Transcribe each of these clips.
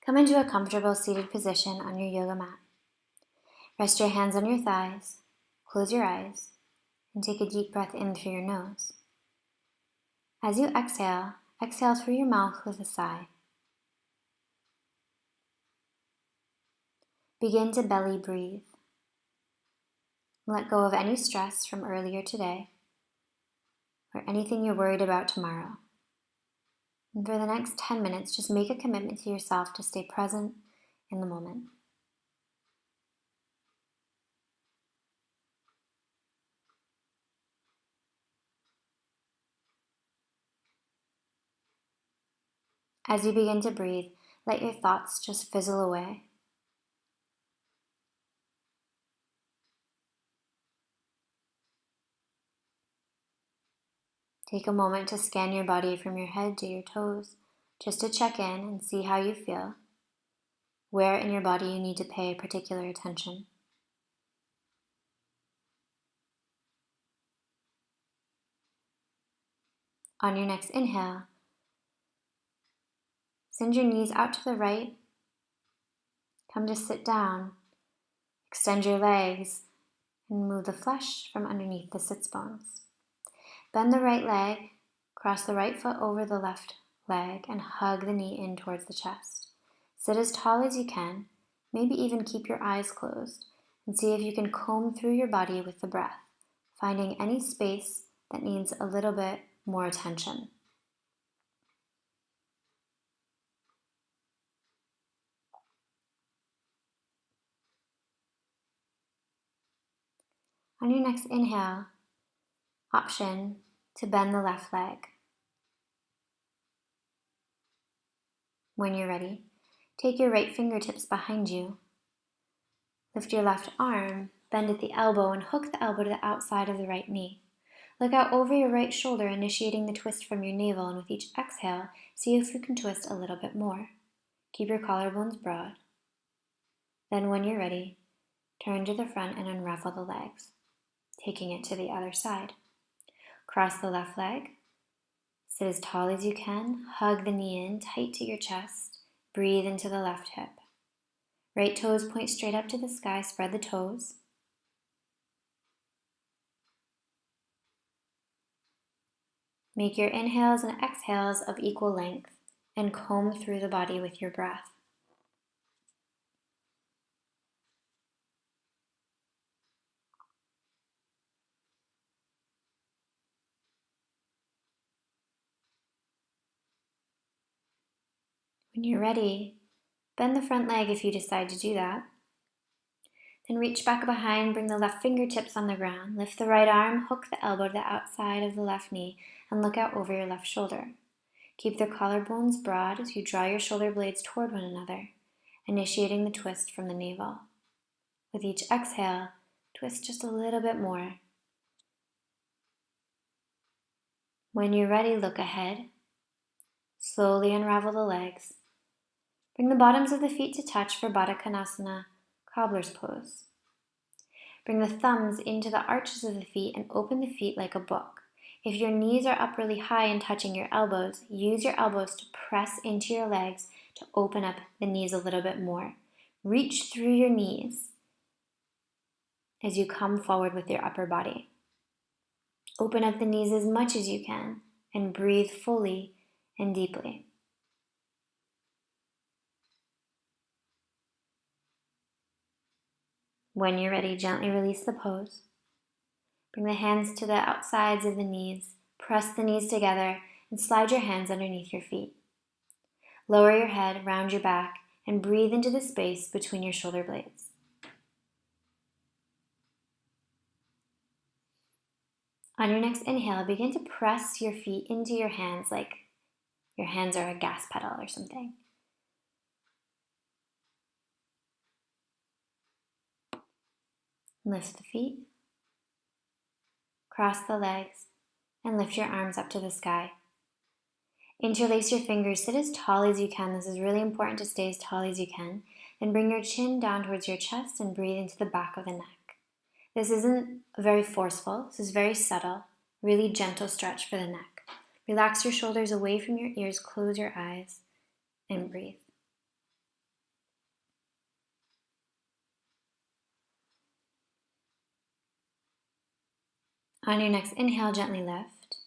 Come into a comfortable seated position on your yoga mat. Rest your hands on your thighs, close your eyes, and take a deep breath in through your nose. As you exhale, exhale through your mouth with a sigh. Begin to belly breathe. Let go of any stress from earlier today or anything you're worried about tomorrow. And for the next 10 minutes, just make a commitment to yourself to stay present in the moment. As you begin to breathe, let your thoughts just fizzle away. Take a moment to scan your body from your head to your toes, just to check in and see how you feel, where in your body you need to pay particular attention. On your next inhale, send your knees out to the right, come to sit down, extend your legs, and move the flesh from underneath the sits bones. Bend the right leg, cross the right foot over the left leg, and hug the knee in towards the chest. Sit as tall as you can, maybe even keep your eyes closed, and see if you can comb through your body with the breath, finding any space that needs a little bit more attention. On your next inhale, option to bend the left leg. When you're ready, take your right fingertips behind you. Lift your left arm, bend at the elbow, and hook the elbow to the outside of the right knee. Look out over your right shoulder, initiating the twist from your navel, and with each exhale, see if you can twist a little bit more. Keep your collarbones broad. Then when you're ready, turn to the front and unravel the legs, taking it to the other side. Cross the left leg. Sit as tall as you can, hug the knee in tight to your chest, breathe into the left hip. Right toes point straight up to the sky, spread the toes. Make your inhales and exhales of equal length and comb through the body with your breath. When you're ready, bend the front leg if you decide to do that. Then reach back behind, bring the left fingertips on the ground, lift the right arm, hook the elbow to the outside of the left knee, and look out over your left shoulder. Keep the collarbones broad as you draw your shoulder blades toward one another, initiating the twist from the navel. With each exhale, twist just a little bit more. When you're ready, look ahead. Slowly unravel the legs. Bring the bottoms of the feet to touch for Baddha Konasana, cobbler's pose. Bring the thumbs into the arches of the feet and open the feet like a book. If your knees are up really high and touching your elbows, use your elbows to press into your legs to open up the knees a little bit more. Reach through your knees as you come forward with your upper body. Open up the knees as much as you can and breathe fully and deeply. When you're ready, gently release the pose. Bring the hands to the outsides of the knees, press the knees together, and slide your hands underneath your feet. Lower your head, round your back, and breathe into the space between your shoulder blades. On your next inhale, begin to press your feet into your hands like your hands are a gas pedal or something. Lift the feet, cross the legs, and lift your arms up to the sky. Interlace your fingers, sit as tall as you can. This is really important to stay as tall as you can. Then bring your chin down towards your chest and breathe into the back of the neck. This isn't very forceful, this is very subtle, really gentle stretch for the neck. Relax your shoulders away from your ears, close your eyes, and breathe. On your next inhale, gently lift.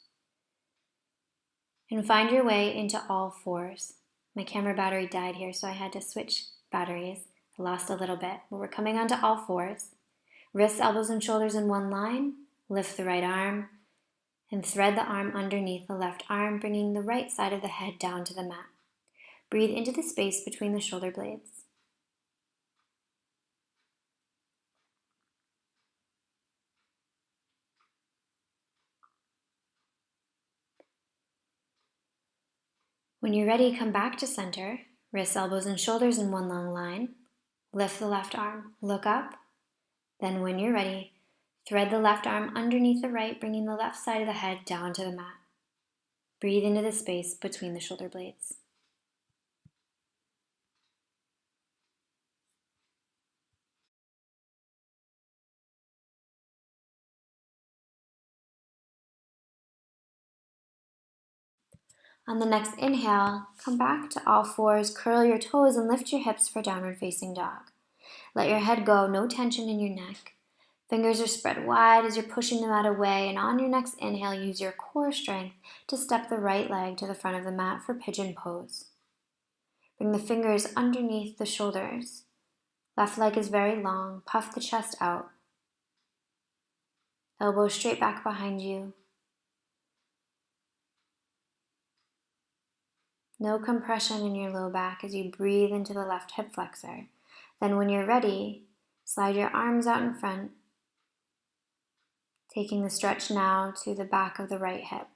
And find your way into all fours. My camera battery died here, so I had to switch batteries. I lost a little bit, but we're coming onto all fours. Wrists, elbows, and shoulders in one line. Lift the right arm and thread the arm underneath the left arm, bringing the right side of the head down to the mat. Breathe into the space between the shoulder blades. When you're ready, come back to center. Wrists, elbows, and shoulders in one long line. Lift the left arm, look up. Then when you're ready, thread the left arm underneath the right, bringing the left side of the head down to the mat. Breathe into the space between the shoulder blades. On the next inhale, come back to all fours, curl your toes and lift your hips for downward facing dog. Let your head go, no tension in your neck. Fingers are spread wide as you're pushing them out away, and on your next inhale, use your core strength to step the right leg to the front of the mat for pigeon pose. Bring the fingers underneath the shoulders. Left leg is very long, puff the chest out. Elbows straight back behind you. No compression in your low back as you breathe into the left hip flexor. Then when you're ready, slide your arms out in front, taking the stretch now to the back of the right hip.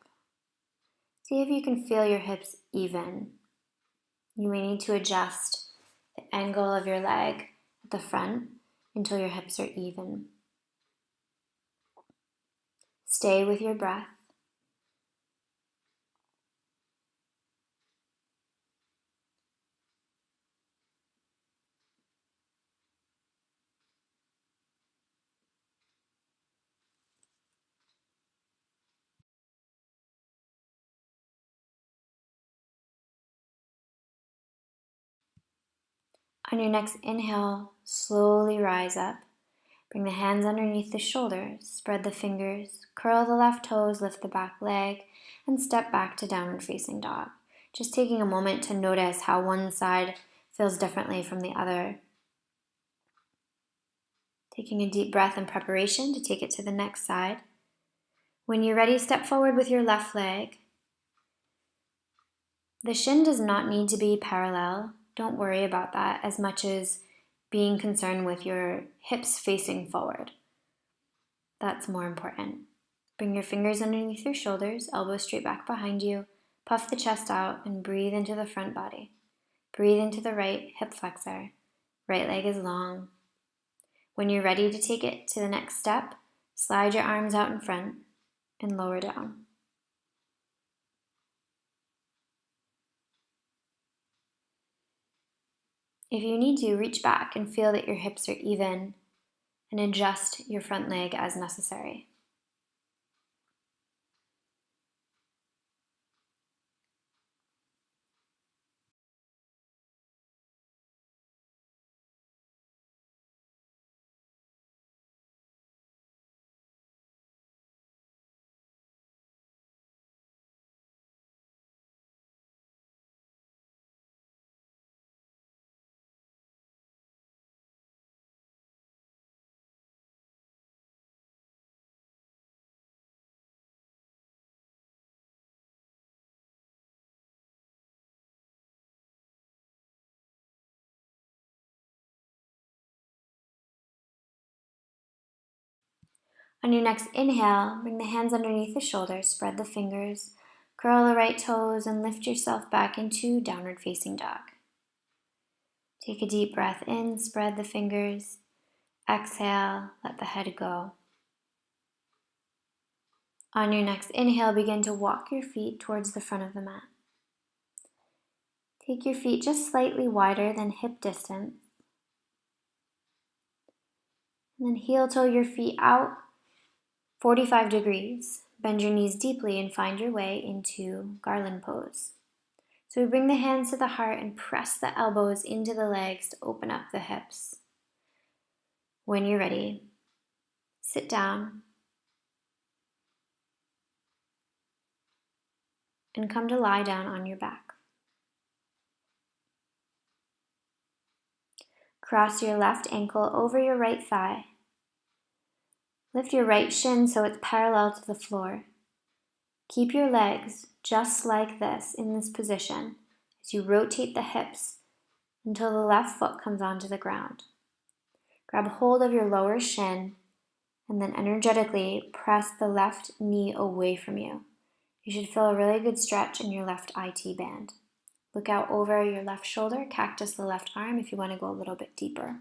See if you can feel your hips even. You may need to adjust the angle of your leg at the front until your hips are even. Stay with your breath. On your next inhale, slowly rise up. Bring the hands underneath the shoulders, spread the fingers, curl the left toes, lift the back leg, and step back to downward facing dog. Just taking a moment to notice how one side feels differently from the other. Taking a deep breath in preparation to take it to the next side. When you're ready, step forward with your left leg. The shin does not need to be parallel. Don't worry about that as much as being concerned with your hips facing forward. That's more important. Bring your fingers underneath your shoulders, elbows straight back behind you, puff the chest out, and breathe into the front body. Breathe into the right hip flexor. Right leg is long. When you're ready to take it to the next step, slide your arms out in front and lower down. If you need to, reach back and feel that your hips are even and adjust your front leg as necessary. On your next inhale, bring the hands underneath the shoulders, spread the fingers, curl the right toes, and lift yourself back into downward facing dog. Take a deep breath in, spread the fingers, exhale, let the head go. On your next inhale, begin to walk your feet towards the front of the mat. Take your feet just slightly wider than hip distance. And then heel toe your feet out 45 degrees. Bend your knees deeply and find your way into garland pose. So we bring the hands to the heart and press the elbows into the legs to open up the hips. When you're ready, sit down. and come to lie down on your back. Cross your left ankle over your right thigh. Lift your right shin so it's parallel to the floor. Keep your legs just like this in this position as you rotate the hips until the left foot comes onto the ground. Grab hold of your lower shin and then energetically press the left knee away from you. You should feel a really good stretch in your left IT band. Look out over your left shoulder, cactus the left arm if you want to go a little bit deeper.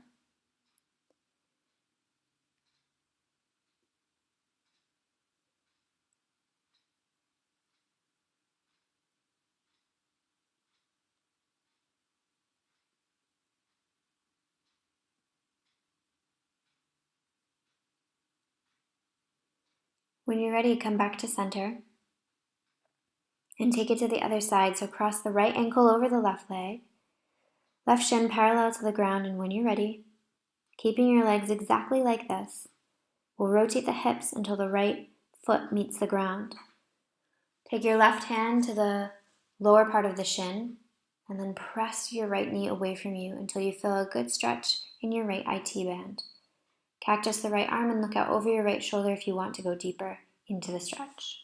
When you're ready, come back to center and take it to the other side. So cross the right ankle over the left leg, left shin parallel to the ground, and when you're ready, keeping your legs exactly like this, we'll rotate the hips until the right foot meets the ground. Take your left hand to the lower part of the shin and then press your right knee away from you until you feel a good stretch in your right IT band. Cactus the right arm and look out over your right shoulder if you want to go deeper into the stretch.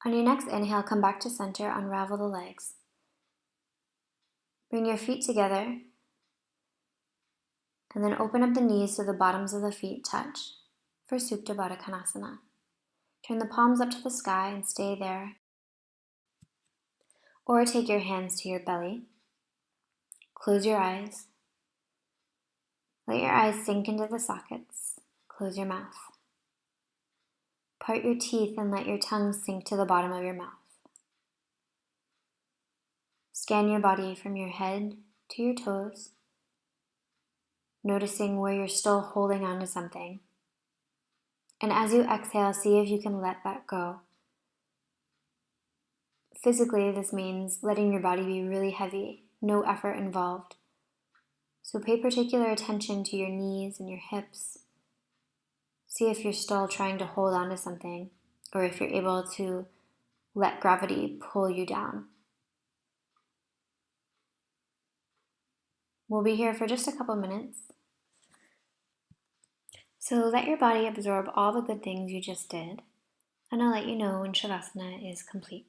On your next inhale, come back to center, unravel the legs. Bring your feet together and then open up the knees so the bottoms of the feet touch for Supta Baddha Konasana. Turn the palms up to the sky and stay there. Or take your hands to your belly. Close your eyes. Let your eyes sink into the sockets. Close your mouth. Part your teeth and let your tongue sink to the bottom of your mouth. Scan your body from your head to your toes, noticing where you're still holding on to something. And as you exhale, see if you can let that go. Physically, this means letting your body be really heavy, no effort involved. So pay particular attention to your knees and your hips. See if you're still trying to hold on to something, or if you're able to let gravity pull you down. We'll be here for just a couple minutes. So let your body absorb all the good things you just did, and I'll let you know when Shavasana is complete.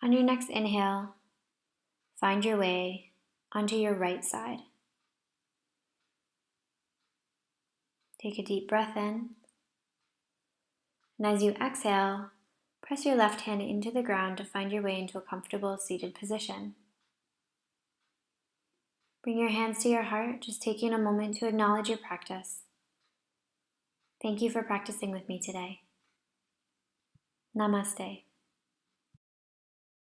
On your next inhale, find your way onto your right side. Take a deep breath in, and as you exhale, press your left hand into the ground to find your way into a comfortable seated position. Bring your hands to your heart, just taking a moment to acknowledge your practice. Thank you for practicing with me today. Namaste.